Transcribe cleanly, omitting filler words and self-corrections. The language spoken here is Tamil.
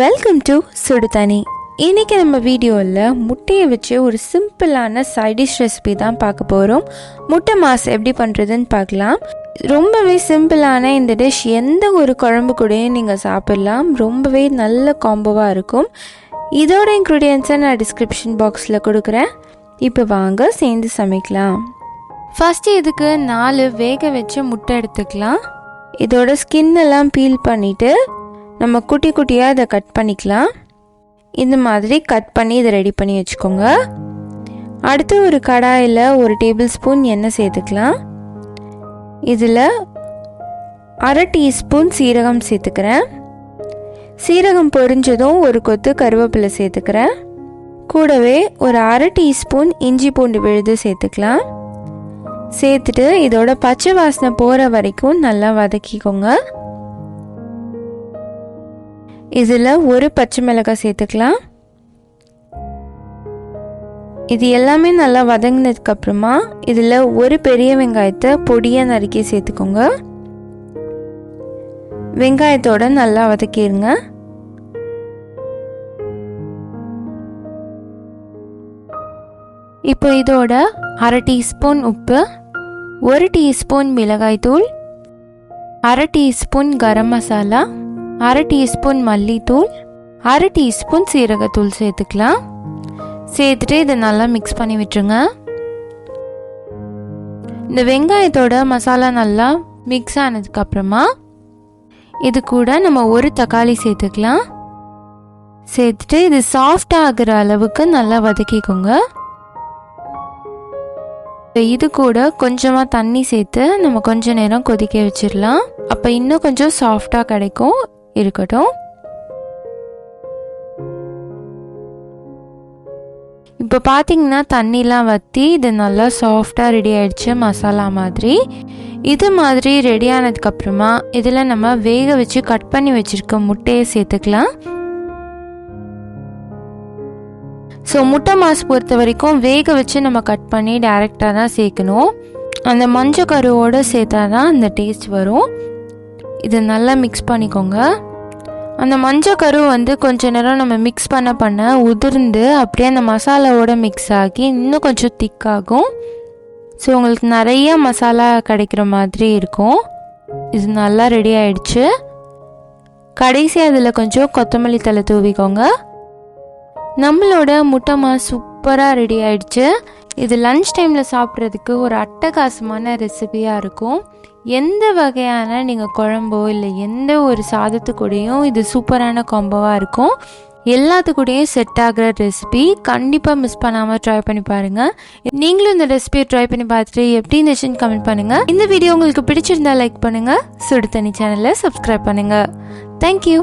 வெல்கம் டு சுடுதண்ணி. இன்றைக்கி நம்ம வீடியோவில் முட்டையை வச்சு ஒரு சிம்பிளான சைட் டிஷ் ரெசிபி தான் பார்க்க போகிறோம். முட்டை மாஸ் எப்படி பண்ணுறதுன்னு பார்க்கலாம். ரொம்பவே சிம்பிளான இந்த டிஷ் எந்த ஒரு குழம்பு கூடயும் நீங்கள் சாப்பிட்லாம். ரொம்பவே நல்ல காம்போவாக இருக்கும். இதோட இன்க்ரீடியன்ஸை நான் டிஸ்கிரிப்ஷன் பாக்ஸில் கொடுக்குறேன். இப்போ வாங்க சேர்ந்து சமைக்கலாம். ஃபஸ்ட்டு இதுக்கு 4 வேக வச்ச முட்டை எடுத்துக்கலாம். இதோட ஸ்கின்னெல்லாம் பீல் பண்ணிவிட்டு நம்ம குட்டி குட்டியாக இதை கட் பண்ணிக்கலாம். இந்த மாதிரி கட் பண்ணி இதை ரெடி பண்ணி வச்சுக்கோங்க. அடுத்து ஒரு கடாயில் 1 டேபிள் ஸ்பூன் எண்ணெய் சேர்த்துக்கலாம். இதில் 1/2 டீஸ்பூன் சீரகம் சேர்த்துக்கிறேன். சீரகம் பொரிஞ்சதும் ஒரு கொத்து கருவேப்பிலை சேர்த்துக்கிறேன். கூடவே ஒரு 1/2 டீஸ்பூன் இஞ்சி பூண்டு விழுது சேர்த்துக்கலாம். சேர்த்துட்டு இதோட பச்சை வாசனை போகிற வரைக்கும் நல்லா வதக்கிக்கோங்க. இதில் ஒரு பச்சை மிளகாய் சேர்த்துக்கலாம். இது எல்லாமே நல்லா வதங்கினதுக்கப்புறமா இதில் ஒரு பெரிய வெங்காயத்தை பொடியாக நறுக்கி சேர்த்துக்கோங்க. வெங்காயத்தோட நல்லா வதக்கிடுங்க. இப்போ இதோட 1/2 டீஸ்பூன் உப்பு, 1 டீஸ்பூன் மிளகாய்த்தூள், 1/2 டீஸ்பூன் கரம் மசாலா, 1/2 டீஸ்பூன் மல்லித்தூள், 1/2 டீஸ்பூன் சீரகத்தூள் சேர்த்துக்கலாம். சேர்த்துட்டு இதை நல்லா மிக்ஸ் பண்ணி விட்டுருங்க. இந்த வெங்காயத்தோட மசாலா நல்லா மிக்ஸ் ஆனதுக்கப்புறமா இது கூட நம்ம ஒரு தக்காளி சேர்த்துக்கலாம். சேர்த்துட்டு இது சாஃப்டாக ஆகிற அளவுக்கு நல்லா வதக்கிக்கோங்க. இது கூட கொஞ்சமாக தண்ணி சேர்த்து நம்ம கொஞ்ச நேரம் கொதிக்க வச்சிடலாம். அப்போ இன்னும் கொஞ்சம் சாஃப்டாக கிடைக்கும். இருக்கட்டும். இப்போ பார்த்தீங்கன்னா தண்ணிலாம் வற்றி இது நல்லா சாஃப்டாக ரெடி ஆகிடுச்சு மசாலா மாதிரி. இது மாதிரி ரெடி ஆனதுக்கப்புறமா இதில் நம்ம வேக வச்சு கட் பண்ணி வச்சுருக்க முட்டையை சேர்த்துக்கலாம். ஸோ முட்டை மாஸ் பொறுத்த வரைக்கும் வேக வச்சு நம்ம கட் பண்ணி டைரெக்டாக தான் சேர்க்கணும். அந்த மஞ்சள் கருவோடு சேர்த்தா தான் அந்த டேஸ்ட் வரும். இது நல்லா மிக்ஸ் பண்ணிக்கோங்க. அந்த மஞ்சள் கரு கொஞ்ச நேரம் நம்ம மிக்ஸ் பண்ண உதிர்ந்து அப்படியே அந்த மசாலாவோட மிக்ஸ் ஆகி இன்னும் கொஞ்சம் திக்காகும். ஸோ உங்களுக்கு நிறைய மசாலா கிடைக்கிற மாதிரி இருக்கும். இது நல்லா ரெடி ஆயிடுச்சு. கடைசியாக அதில் கொஞ்சம் கொத்தமல்லி தழை தூவிக்கோங்க. நம்மளோட முட்டை மாஸ் சூப்பராக ரெடி ஆயிடுச்சு. இது லன்ச் டைமில் சாப்பிட்றதுக்கு ஒரு அட்டகாசமான ரெசிபியாக இருக்கும். எந்த வகையான நீங்கள் குழம்போ இல்லை எந்த ஒரு சாதத்துக்கூடையும் இது சூப்பரான காம்போவாக இருக்கும். எல்லாத்துக்கூடையும் செட் ஆகிற ரெசிபி. கண்டிப்பாக மிஸ் பண்ணாமல் ட்ரை பண்ணி பாருங்கள். நீங்களும் இந்த ரெசிபியை ட்ரை பண்ணி பார்த்துட்டு எப்படி இருந்துச்சுன்னு கமெண்ட் பண்ணுங்கள். இந்த வீடியோ உங்களுக்கு பிடிச்சிருந்தா லைக் பண்ணுங்கள். சுடு தண்ணி சேனலை சப்ஸ்கிரைப் பண்ணுங்கள். தேங்க்யூ.